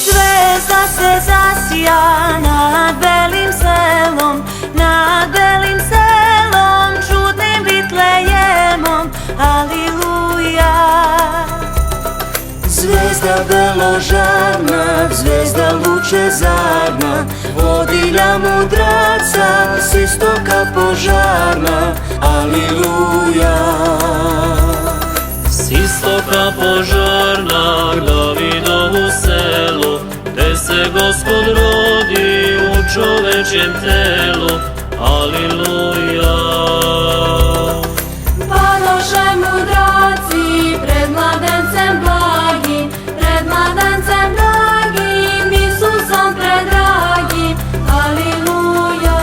Zvezda se zasija nad belim selom, nad belim selom, čudnim Vitlejemom, aliluja. Zvezda beložarna, zvezda lučezarna, vodilja mudraca, s istoka požarna, aliluja. S istoka požarna, Davidovu selo, gde se Gospod rodi u čovečjem telu, aliluja. Padoše mudraci pred mladencem blagim, pred mladencem blagim, Isusom predragim, aliluja.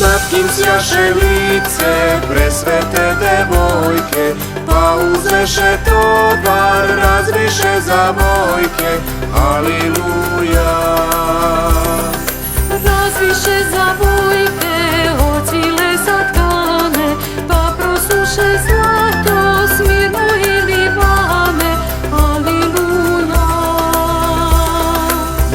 Nad kim sjaše lice presvete devojke, pa uzveše tovar, razviše zavojke, aliluja. Razviše zavojke, ocile satkane, pa prosuše zlato, smirno i Libane, aliluja.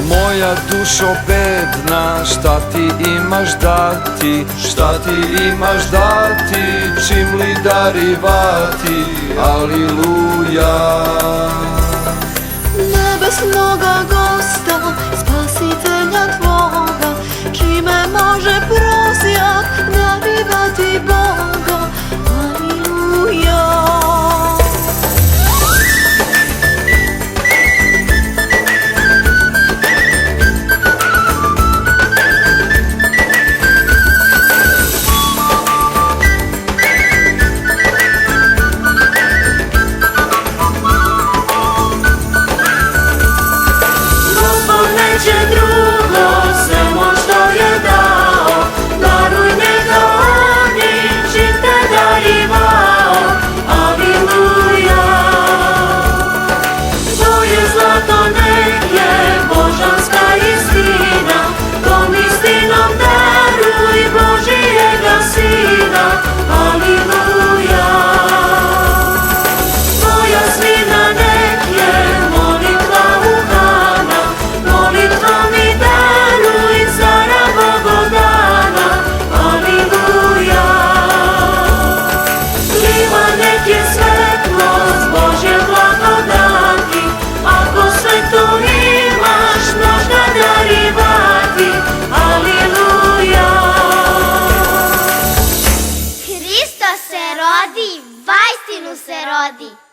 Moja dušo bedna, šta ti imaš dati, šta ti imaš dati, čim li darivati, aliluja. Nebesnoga gosta, spasitelja tvoga, čime može prosjak darivati Boga, aliluja. Neće drugo, samo što je dao, daruj njega onim, čim te darivao, aliluja. Tvoje zlato nek je božanska istina, tom istinom daruj Božijega Sina, aliluja. Tvoja svina nek je molitva uhana, molitvom mi daruj cara Bogodana, aliluja. Lima nek je svetlost Božje blagodati, ako sve to imaš, možda darivati, aliluja. Hristos se rodi, vajstinu se rodi.